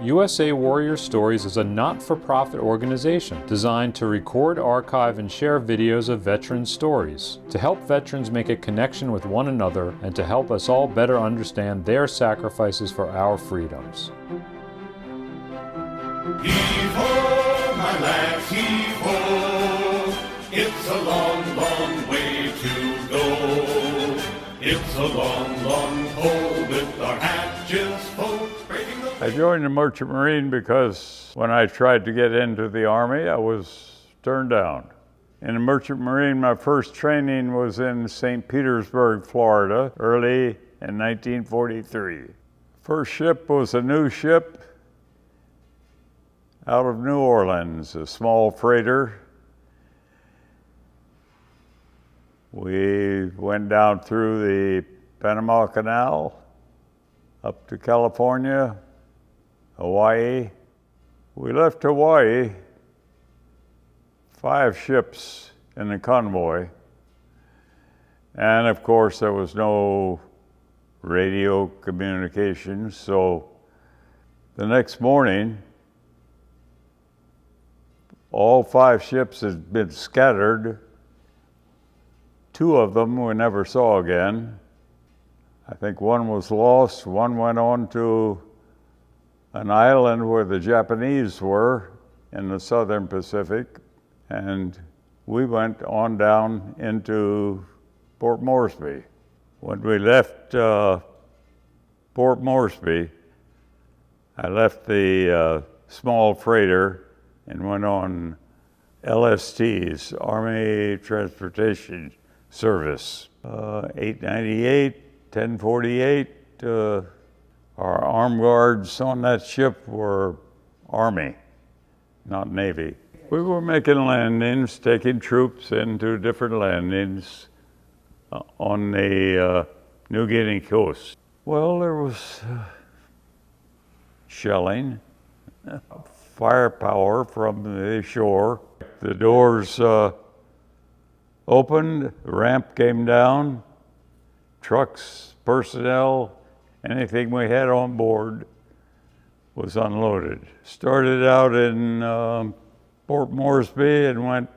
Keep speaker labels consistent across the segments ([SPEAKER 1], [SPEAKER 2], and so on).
[SPEAKER 1] USA Warrior Stories is a not-for-profit organization designed to record, archive, and share videos of veteran stories, to help veterans make a connection with one another and to help us all better understand their sacrifices for our freedoms.
[SPEAKER 2] Heave-ho, my lads, heave-ho. It's a long, long way to go. It's a long, long pull with our hatches full.
[SPEAKER 3] I joined the Merchant Marine because when I tried to get into the Army, I was turned down. In the Merchant Marine, my first training was in St. Petersburg, Florida, early in 1943. First ship was a new ship out of New Orleans, a small freighter. We went down through the Panama Canal up to California, Hawaii. We left Hawaii, 5 ships in the convoy, and of course there was no radio communications, so the next morning all 5 ships had been scattered. 2 of them we never saw again. I think one was lost, one went on to an island where the Japanese were in the southern Pacific, and we went on down into Port Moresby. When we left Port Moresby, I left the small freighter and went on LSTs, Army Transportation Service. 898, 1048, our armed guards on that ship were Army, not Navy. We were making landings, taking troops into different landings on the New Guinea coast. Well, there was shelling, firepower from the shore. The doors opened, the ramp came down, trucks, personnel, anything we had on board was unloaded. Started out in Port Moresby and went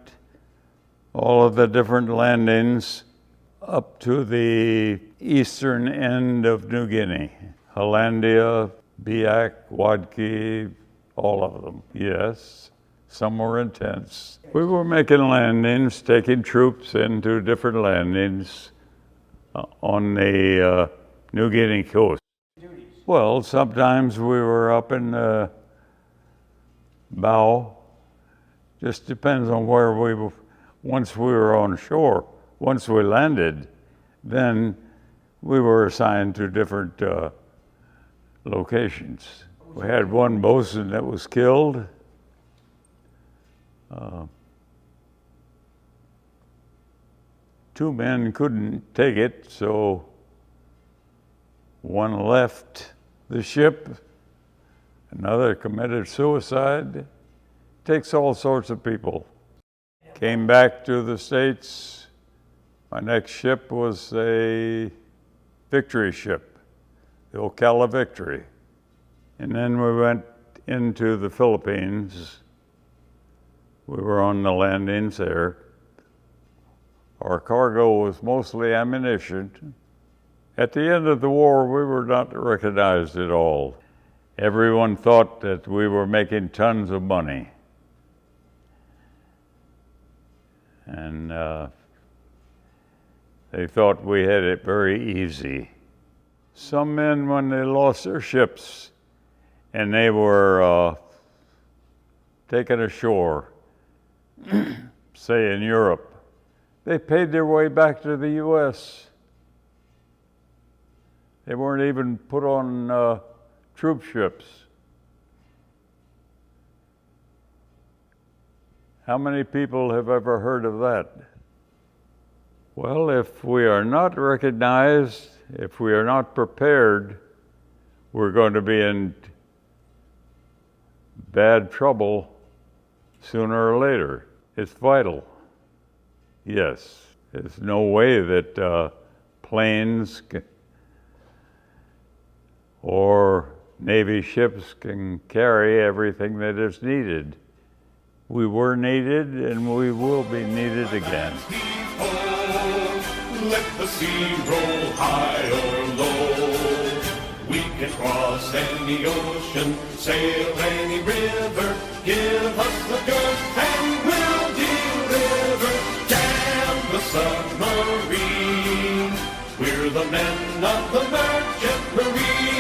[SPEAKER 3] all of the different landings up to the eastern end of New Guinea. Hollandia, Biak, Wadki, all of them. Yes, some were intense. We were making landings, taking troops into different landings on the New Guinea coast. Well, sometimes we were up in the bow. Just depends on where we were. Once we were on shore, once we landed, then we were assigned to different locations. We had one bosun that was killed. 2 men couldn't take it, so one left the ship, another committed suicide. Takes all sorts of people. Came back to the States. My next ship was a victory ship, the Ocala Victory. And then we went into the Philippines. We were on the landings there. Our cargo was mostly ammunition. At the end of the war, we were not recognized at all. Everyone thought that we were making tons of money. And they thought we had it very easy. Some men, when they lost their ships and they were taken ashore, say in Europe, they paid their way back to the U.S. They weren't even put on troop ships. How many people have ever heard of that? Well, if we are not recognized, if we are not prepared, we're going to be in bad trouble sooner or later. It's vital. Yes, there's no way that planes or Navy ships can carry everything that is needed. We were needed and we will be needed again.
[SPEAKER 2] Let the sea roll high or low. We can cross any ocean, sail any river. Give us the goods and we'll deliver. Damn the submarine. We're the men of the merchant marine.